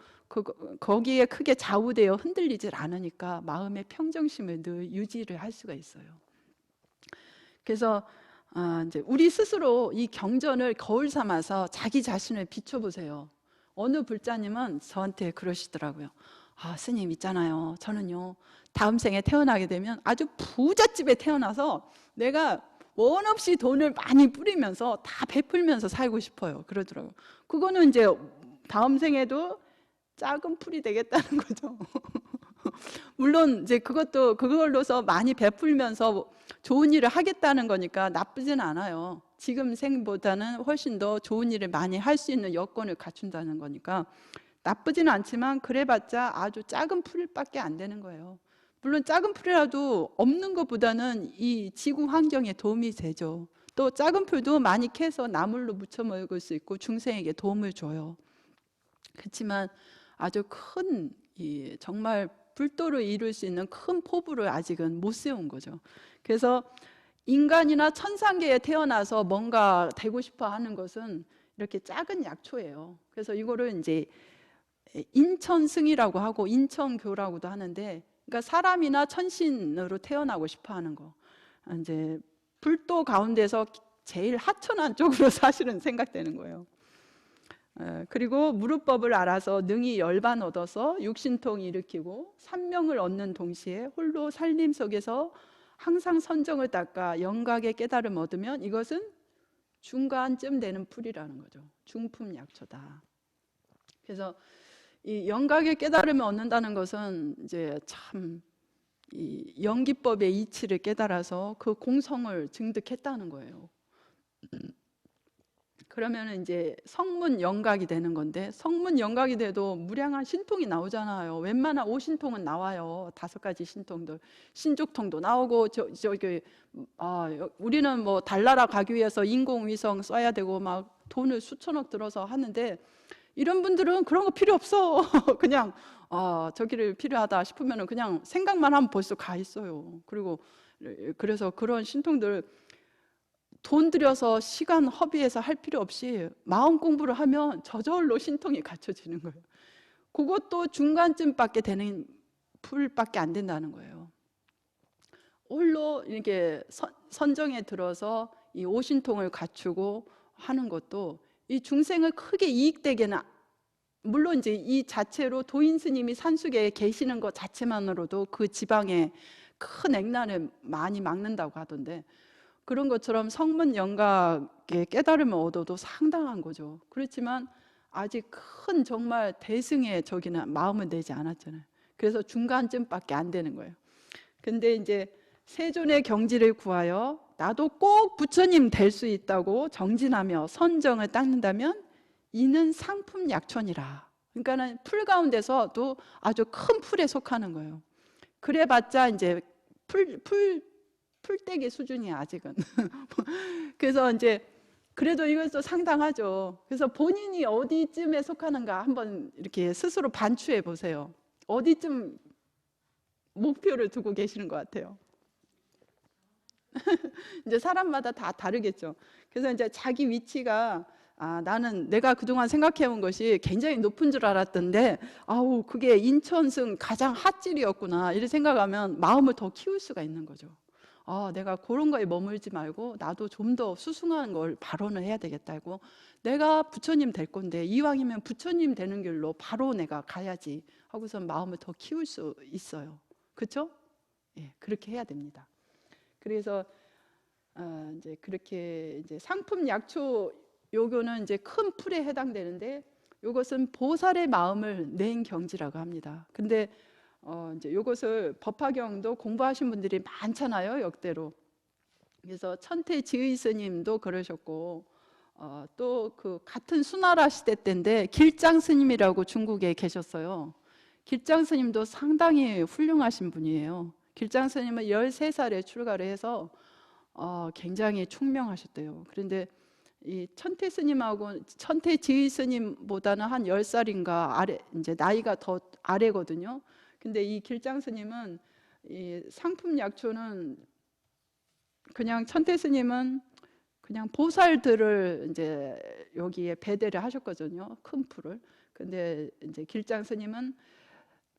거기에 크게 좌우되어 흔들리질 않으니까 마음의 평정심을 늘 유지를 할 수가 있어요. 그래서 이제 우리 스스로 이 경전을 거울 삼아서 자기 자신을 비춰보세요. 어느 불자님은 저한테 그러시더라고요. 스님 있잖아요. 저는요 다음 생에 태어나게 되면 아주 부잣집에 태어나서 내가 원 없이 돈을 많이 뿌리면서 다 베풀면서 살고 싶어요. 그러더라고요. 그거는 이제 다음 생에도 작은 풀이 되겠다는 거죠. 물론 이제 그걸로서 많이 베풀면서 좋은 일을 하겠다는 거니까 나쁘진 않아요. 지금 생보다는 훨씬 더 좋은 일을 많이 할 수 있는 여건을 갖춘다는 거니까 나쁘진 않지만 그래봤자 아주 작은 풀밖에 안 되는 거예요. 물론 작은 풀이라도 없는 것보다는 이 지구 환경에 도움이 되죠. 또 작은 풀도 많이 캐서 나물로 무쳐 먹을 수 있고 중생에게 도움을 줘요. 그렇지만 아주 큰 정말 불도를 이룰 수 있는 큰 포부를 아직은 못 세운 거죠. 그래서 인간이나 천상계에 태어나서 뭔가 되고 싶어 하는 것은 이렇게 작은 약초예요. 그래서 이거를 이제 인천승이라고 하고 인천교라고도 하는데, 그러니까 사람이나 천신으로 태어나고 싶어 하는 거. 이제 불도 가운데서 제일 하천한 쪽으로 사실은 생각되는 거예요. 그리고 무릇법을 알아서 능히 열반 얻어서 육신통 일으키고 삼명을 얻는 동시에 홀로 살림 속에서 항상 선정을 닦아 영각의 깨달음 얻으면 이것은 중간쯤 되는 풀이라는 거죠. 중품약초다. 그래서 이 영각의 깨달음을 얻는다는 것은 이제 참 이 영기법의 이치를 깨달아서 그 공성을 증득했다는 거예요. 그러면 이제 성문 영각이 되는 건데, 성문 영각이 돼도 무량한 신통이 나오잖아요. 웬만한 오신통은 나와요. 5가지 신통들, 신족통도 나오고 우리는 뭐 달나라 가기 위해서 인공위성 써야 되고 막 돈을 수천억 들어서 하는데, 이런 분들은 그런 거 필요 없어. 그냥 저기를 필요하다 싶으면 그냥 생각만 하면 벌써 가 있어요. 그리고 그래서 그런 신통들 돈 들여서 시간 허비해서 할 필요 없이 마음 공부를 하면 저절로 신통이 갖춰지는 거예요. 그것도 중간쯤밖에 되는 풀밖에 안 된다는 거예요. 홀로 이렇게 선정에 들어서 이 오신통을 갖추고 하는 것도 이 중생을 크게 이익되게는, 물론 이제 이 자체로 도인 스님이 산속에 계시는 것 자체만으로도 그 지방에 큰 액난을 많이 막는다고 하던데, 그런 것처럼 성문 영각의 깨달음을 얻어도 상당한 거죠. 그렇지만 아직 큰 정말 대승의 저기는 마음을 내지 않았잖아요. 그래서 중간쯤밖에 안 되는 거예요. 근데 이제 세존의 경지를 구하여 나도 꼭 부처님 될 수 있다고 정진하며 선정을 닦는다면 이는 상품 약천이라. 그러니까는 풀 가운데서도 아주 큰 풀에 속하는 거예요. 그래봤자 이제 풀떼기 수준이야 아직은. 그래서 이제 그래도 이것도 상당하죠. 그래서 본인이 어디쯤에 속하는가 한번 이렇게 스스로 반추해 보세요. 어디쯤 목표를 두고 계시는 것 같아요? 이제 사람마다 다 다르겠죠. 그래서 이제 자기 위치가 나는 내가 그동안 생각해온 것이 굉장히 높은 줄 알았던데 아우 그게 인천승 가장 핫질이었구나 이렇게 생각하면 마음을 더 키울 수가 있는 거죠. 내가 그런 거에 머물지 말고 나도 좀 더 수승한 걸 발언을 해야 되겠다고, 내가 부처님 될 건데 이왕이면 부처님 되는 길로 바로 내가 가야지 하고서 마음을 더 키울 수 있어요. 그렇죠? 예, 그렇게 해야 됩니다. 그래서 이제 그렇게 이제 상품 약초 요거는 이제 큰 풀에 해당되는데, 요것은 보살의 마음을 낸 경지라고 합니다. 근데 이제 요것을 법화경도 공부하신 분들이 많잖아요, 역대로. 그래서 천태지의 스님도 그러셨고, 또 그 같은 수나라 시대 때인데 길장 스님이라고 중국에 계셨어요. 길장 스님도 상당히 훌륭하신 분이에요. 길장 스님은 13살에 출가를 해서 굉장히 총명하셨대요. 그런데 이 천태 스님하고 천태지의 스님보다는 한 10살인가 아래, 이제 나이가 더 아래거든요. 근데 이 길장 스님은 이 상품 약초는 그냥 천태 스님은 그냥 보살들을 이제 여기에 배대를 하셨거든요. 큰 풀을. 근데 이제 길장 스님은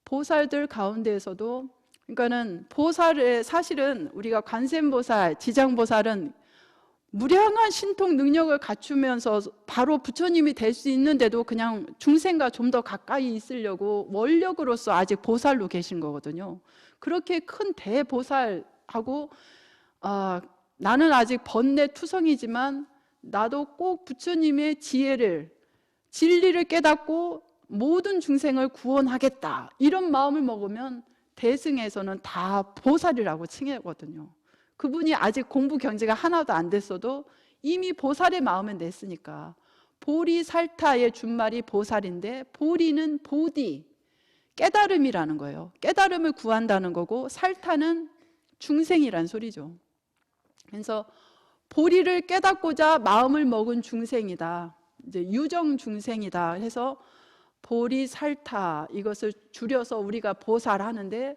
보살들 가운데에서도, 그러니까는 보살의 사실은 우리가 관세음보살, 지장보살은 무량한 신통 능력을 갖추면서 바로 부처님이 될 수 있는데도 그냥 중생과 좀 더 가까이 있으려고 원력으로서 아직 보살로 계신 거거든요. 그렇게 큰 대보살하고 나는 아직 번뇌 투성이지만 나도 꼭 부처님의 지혜를, 진리를 깨닫고 모든 중생을 구원하겠다 이런 마음을 먹으면 대승에서는 다 보살이라고 칭하거든요. 그분이 아직 공부 경지가 하나도 안 됐어도 이미 보살의 마음을 냈으니까. 보리살타의 준말이 보살인데, 보리는 보디, 깨달음이라는 거예요. 깨달음을 구한다는 거고, 살타는 중생이란 소리죠. 그래서 보리를 깨닫고자 마음을 먹은 중생이다, 이제 유정 중생이다 해서 보리살타, 이것을 줄여서 우리가 보살하는데,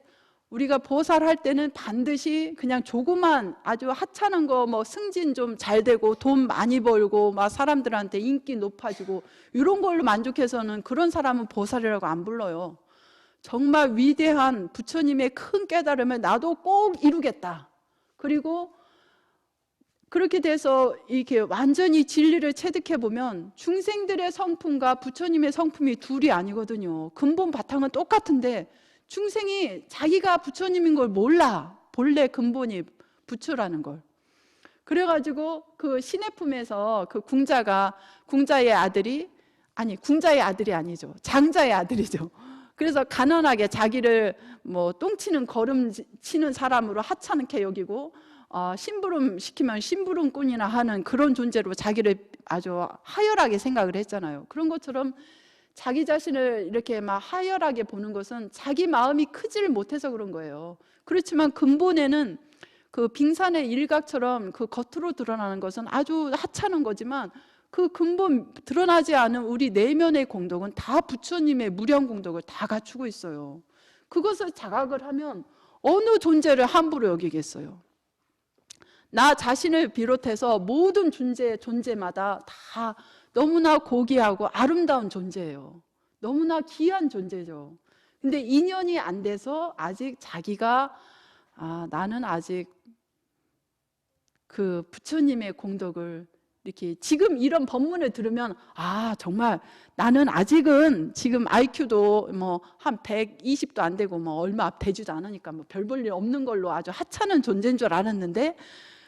우리가 보살할 때는 반드시 그냥 조그만 아주 하찮은 거 뭐 승진 좀 잘 되고 돈 많이 벌고 막 사람들한테 인기 높아지고 이런 걸로 만족해서는 그런 사람은 보살이라고 안 불러요. 정말 위대한 부처님의 큰 깨달음을 나도 꼭 이루겠다. 그리고 그렇게 돼서 이렇게 완전히 진리를 체득해 보면 중생들의 성품과 부처님의 성품이 둘이 아니거든요. 근본 바탕은 똑같은데 중생이 자기가 부처님인 걸 몰라. 본래 근본이 부처라는 걸. 그래가지고 그 신의 품에서 그 궁자의 아들이 아니죠. 장자의 아들이죠. 그래서 가난하게 자기를 뭐 똥치는 걸음 치는 사람으로 하찮게 여기고 심부름 시키면 심부름꾼이나 하는 그런 존재로 자기를 아주 하열하게 생각을 했잖아요. 그런 것처럼 자기 자신을 이렇게 막 하열하게 보는 것은 자기 마음이 크지를 못해서 그런 거예요. 그렇지만 근본에는 그 빙산의 일각처럼 그 겉으로 드러나는 것은 아주 하찮은 거지만 그 근본 드러나지 않은 우리 내면의 공덕은 다 부처님의 무량 공덕을 다 갖추고 있어요. 그것을 자각을 하면 어느 존재를 함부로 여기겠어요. 나 자신을 비롯해서 모든 존재마다 다 너무나 고귀하고 아름다운 존재예요. 너무나 귀한 존재죠. 근데 인연이 안 돼서 아직 자기가 나는 아직 그 부처님의 공덕을 이렇게 지금 이런 법문을 들으면 정말 나는 아직은 지금 IQ도 뭐 한 120도 안 되고 뭐 얼마 되지도 않으니까 뭐 별 볼 일 없는 걸로 아주 하찮은 존재인 줄 알았는데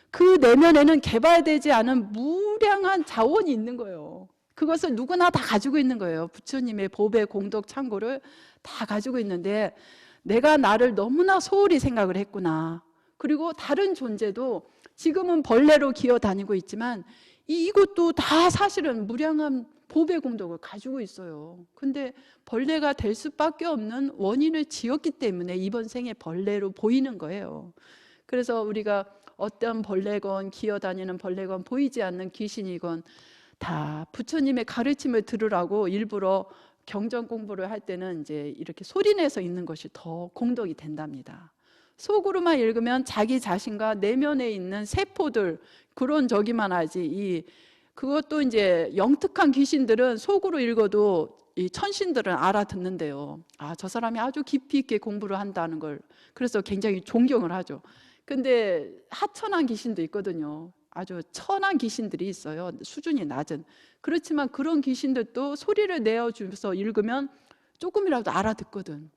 그 내면에는 개발되지 않은 무량한 자원이 있는 거예요. 그것을 누구나 다 가지고 있는 거예요. 부처님의 법의 공덕 창고를 다 가지고 있는데 내가 나를 너무나 소홀히 생각을 했구나. 그리고 다른 존재도 지금은 벌레로 기어다니고 있지만 이것도 다 사실은 무량한 법의 공덕을 가지고 있어요. 근데 벌레가 될 수밖에 없는 원인을 지었기 때문에 이번 생에 벌레로 보이는 거예요. 그래서 우리가 어떤 벌레건 기어다니는 벌레건 보이지 않는 귀신이건 다 부처님의 가르침을 들으라고 일부러 경전 공부를 할 때는 이제 이렇게 소리내서 읽는 것이 더 공덕이 된답니다. 속으로만 읽으면 자기 자신과 내면에 있는 세포들 그런 저기만 하지 그것도 이제 영특한 귀신들은 속으로 읽어도 이 천신들은 알아듣는데요. 저 사람이 아주 깊이 있게 공부를 한다는 걸 그래서 굉장히 존경을 하죠. 근데 하천한 귀신도 있거든요. 아주 천한 귀신들이 있어요. 수준이 낮은. 그렇지만 그런 귀신들도 소리를 내어주면서 읽으면 조금이라도 알아듣거든.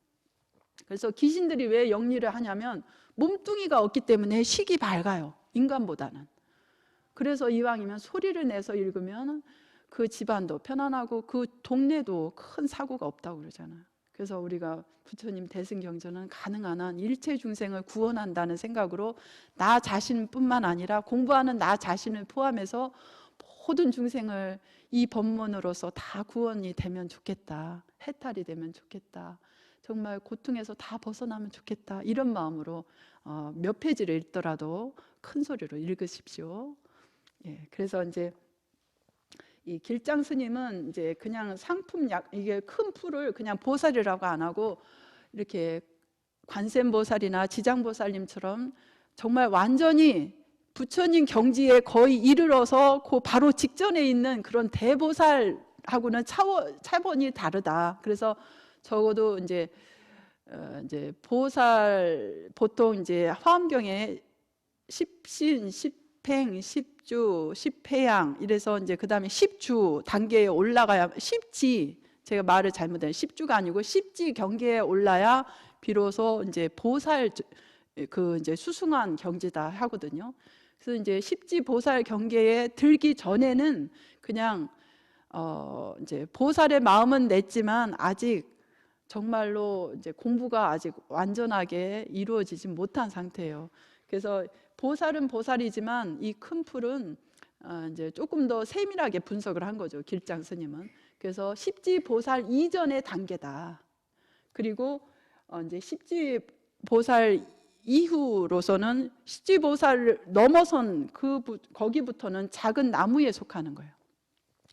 그래서 귀신들이 왜 영리를 하냐면 몸뚱이가 없기 때문에 식이 밝아요. 인간보다는. 그래서 이왕이면 소리를 내서 읽으면 그 집안도 편안하고 그 동네도 큰 사고가 없다고 그러잖아요. 그래서 우리가 부처님 대승경전은 가능한 한 일체 중생을 구원한다는 생각으로 나 자신뿐만 아니라 공부하는 나 자신을 포함해서 모든 중생을 이 법문으로서 다 구원이 되면 좋겠다. 해탈이 되면 좋겠다. 정말 고통에서 다 벗어나면 좋겠다. 이런 마음으로 몇 페이지를 읽더라도 큰 소리로 읽으십시오. 예, 그래서 이제 이 길장 스님은 이제 그냥 이게 큰 풀을 그냥 보살이라고 안 하고 이렇게 관세음보살이나 지장보살님처럼 정말 완전히 부처님 경지에 거의 이르러서 그 바로 직전에 있는 그런 대보살하고는 차원이 다르다. 그래서 적어도 이제 보살 보통 이제 화엄경에 십신, 십행, 십주, 십회양 이래서 이제 그 다음에 십주 단계에 올라가야 십지 제가 말을 잘못했어요. 십주가 아니고 십지 경계에 올라야 비로소 이제 보살 그 이제 수승한 경지다 하거든요. 그래서 이제 십지 보살 경계에 들기 전에는 그냥 이제 보살의 마음은 냈지만 아직 정말로 이제 공부가 아직 완전하게 이루어지지 못한 상태예요. 그래서 보살은 보살이지만 이 큰 풀은 이제 조금 더 세밀하게 분석을 한 거죠. 길장 스님은. 그래서 십지 보살 이전의 단계다. 그리고 이제 십지 보살 이후로서는 십지 보살을 넘어선 거기부터는 작은 나무에 속하는 거예요.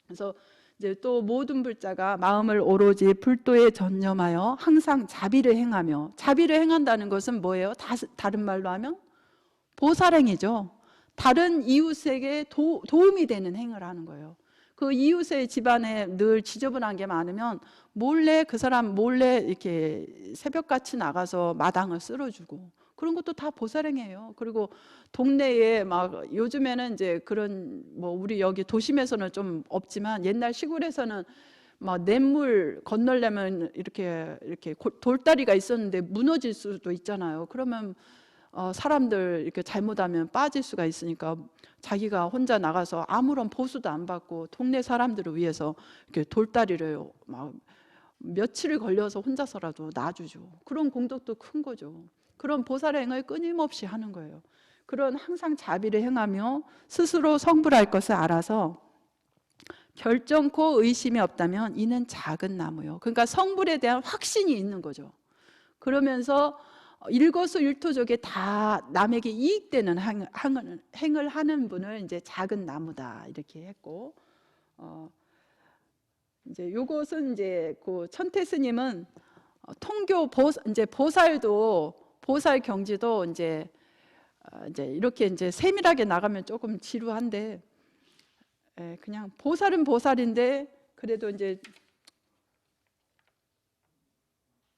그래서 이제 또 모든 불자가 마음을 오로지 불도에 전념하여 항상 자비를 행하며, 자비를 행한다는 것은 뭐예요? 다른 말로 하면 보살행이죠. 다른 이웃에게 도움이 되는 행을 하는 거예요. 그 이웃의 집안에 늘 지저분한 게 많으면 몰래 그 사람 몰래 이렇게 새벽같이 나가서 마당을 쓸어주고, 그런 것도 다 보살행이에요. 그리고 동네에 막 요즘에는 이제 그런 뭐 우리 여기 도심에서는 좀 없지만 옛날 시골에서는 막 냇물 건너려면 이렇게 돌다리가 있었는데 무너질 수도 있잖아요. 그러면 사람들 이렇게 잘못하면 빠질 수가 있으니까 자기가 혼자 나가서 아무런 보수도 안 받고 동네 사람들을 위해서 이렇게 돌다리를 막 며칠을 걸려서 혼자서라도 놔주죠. 그런 공덕도 큰 거죠. 그런 보살행을 끊임없이 하는 거예요. 그런 항상 자비를 행하며 스스로 성불할 것을 알아서 결정코 의심이 없다면 이는 작은 나무요. 그러니까 성불에 대한 확신이 있는 거죠. 그러면서 일거수일투족에 다 남에게 이익되는 행을 하는 분을 이제 작은 나무다 이렇게 했고, 이제 요것은 이제 그 천태 스님은 통교 이제 보살도 보살 경지도 이제 이렇게 이제 세밀하게 나가면 조금 지루한데, 그냥 보살은 보살인데 그래도 이제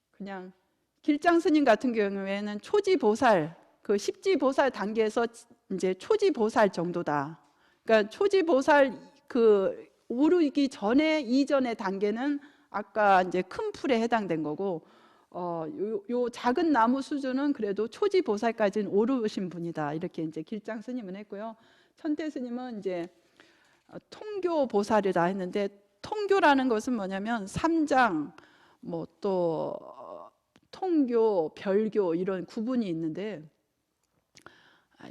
그냥 길장 스님 같은 경우에는 초지보살, 그 십지보살 단계에서 이제 초지보살 정도다. 그러니까 초지보살 그 오르기 전에 이전의 단계는 아까 이제 큰 풀에 해당된 거고, 요 작은 나무 수준은 그래도 초지보살까지는 오르신 분이다. 이렇게 이제 길장 스님은 했고요. 천태 스님은 이제 통교보살이다 했는데, 통교라는 것은 뭐냐면 삼장, 뭐 또 통교, 별교 이런 구분이 있는데,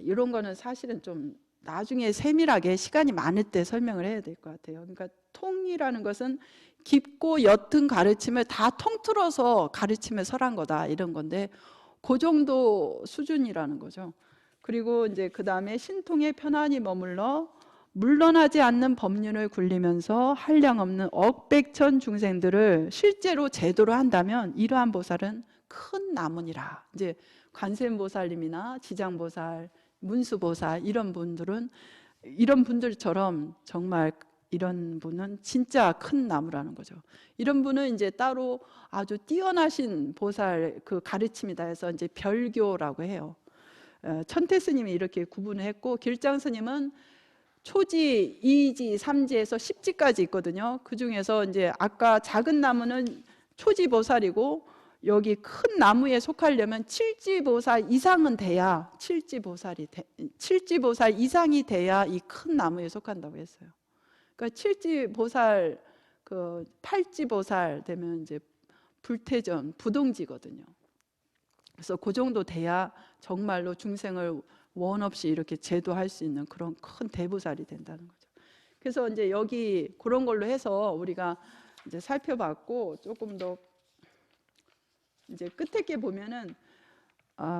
이런 거는 사실은 좀 나중에 세밀하게 시간이 많을 때 설명을 해야 될 것 같아요. 그러니까 통이라는 것은 깊고 옅은 가르침을 다 통틀어서 가르침에 설한 거다 이런 건데, 그 정도 수준이라는 거죠. 그리고 이제 그 다음에 신통에 편안히 머물러 물러나지 않는 법륜을 굴리면서 한량없는 억백천 중생들을 실제로 제도로 한다면 이러한 보살은 큰 나무니라. 이제 관세음보살님이나 지장보살, 문수보살 이런 분들은 이런 분들처럼 정말 이런 분은 진짜 큰 나무라는 거죠. 이런 분은 이제 따로 아주 뛰어나신 보살 그 가르침이다 해서 이제 별교라고 해요. 천태 스님이 이렇게 구분을 했고, 길장 스님은 초지, 이지, 삼지에서 십지까지 있거든요. 그 중에서 이제 아까 작은 나무는 초지보살이고, 여기 큰 나무에 속하려면 칠지보살 이상은 돼야 칠지보살 이상이 돼야 이 큰 나무에 속한다고 했어요. 그러니까 칠지보살, 그 팔지보살 되면 이제 불태전, 부동지거든요. 그래서 그 정도 돼야 정말로 중생을 원 없이 이렇게 제도할 수 있는 그런 큰 대보살이 된다는 거죠. 그래서 이제 여기 그런 걸로 해서 우리가 이제 살펴봤고, 조금 더 이제 끝에 게 보면은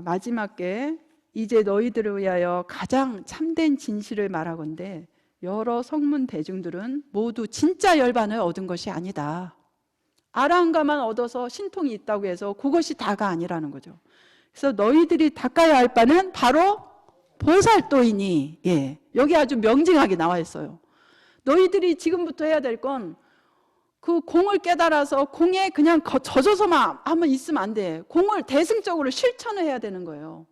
마지막 게 이제 너희들을 위하여 가장 참된 진실을 말하건대 여러 성문 대중들은 모두 진짜 열반을 얻은 것이 아니다. 아라한가만 얻어서 신통이 있다고 해서 그것이 다가 아니라는 거죠. 그래서 너희들이 닦아야 할 바는 바로 보살도이니, 예, 여기 아주 명징하게 나와 있어요. 너희들이 지금부터 해야 될 건 그 공을 깨달아서 공에 그냥 젖어서만 하면 있으면 안 돼. 공을 대승적으로 실천을 해야 되는 거예요.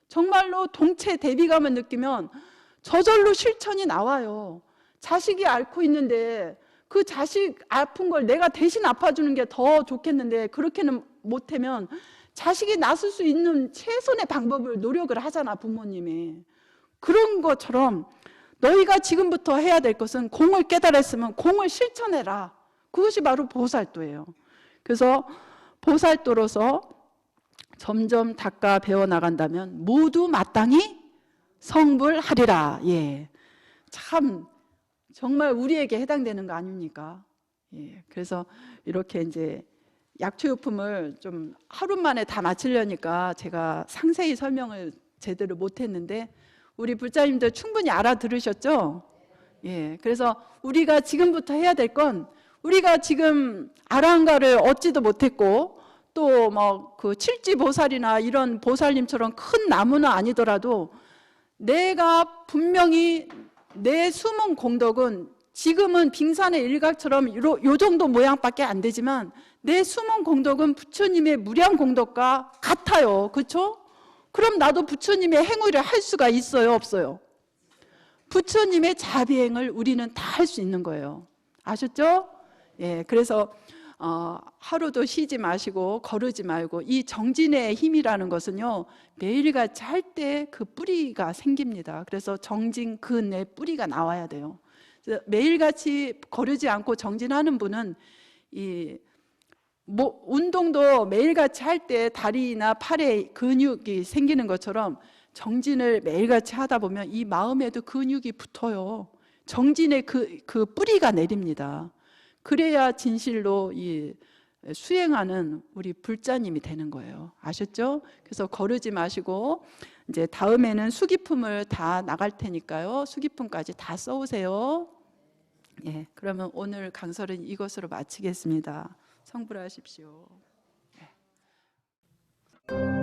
정말로 동체 대비감을 느끼면 저절로 실천이 나와요. 자식이 앓고 있는데 그 자식 아픈 걸 내가 대신 아파주는 게 더 좋겠는데 그렇게는 못하면 자식이 낫을 수 있는 최선의 방법을 노력을 하잖아, 부모님이. 그런 것처럼 너희가 지금부터 해야 될 것은 공을 깨달았으면 공을 실천해라. 그것이 바로 보살도예요. 그래서 보살도로서 점점 닦아 배워나간다면 모두 마땅히 성불하리라. 예, 참 정말 우리에게 해당되는 거 아닙니까? 예, 그래서 이렇게 이제 약초요품을 좀 하루 만에 다 마치려니까 제가 상세히 설명을 제대로 못했는데 우리 불자님들 충분히 알아들으셨죠? 예, 그래서 우리가 지금부터 해야 될 건 우리가 지금 아랑가를 얻지도 못했고 또 뭐 그 칠지보살이나 이런 보살님처럼 큰 나무는 아니더라도 내가 분명히 내 숨은 공덕은 지금은 빙산의 일각처럼 요 정도 모양밖에 안 되지만 내 숨은 공덕은 부처님의 무량 공덕과 같아요. 그렇죠? 그럼 나도 부처님의 행위를 할 수가 있어요, 없어요? 부처님의 자비행을 우리는 다 할 수 있는 거예요. 아셨죠? 예, 그래서 하루도 쉬지 마시고 거르지 말고, 이 정진의 힘이라는 것은요 매일같이 할 때 그 뿌리가 생깁니다. 그래서 정진 그 내 뿌리가 나와야 돼요. 매일같이 거르지 않고 정진하는 분은 운동도 매일같이 할 때 다리나 팔에 근육이 생기는 것처럼 정진을 매일같이 하다 보면 이 마음에도 근육이 붙어요. 정진의 그 뿌리가 내립니다. 그래야 진실로 이 수행하는 우리 불자님이 되는 거예요. 아셨죠? 그래서 거르지 마시고 이제 다음에는 수기품을 다 나갈 테니까요. 수기품까지 다 써오세요. 예, 그러면 오늘 강설은 이것으로 마치겠습니다. 성불하십시오. 네.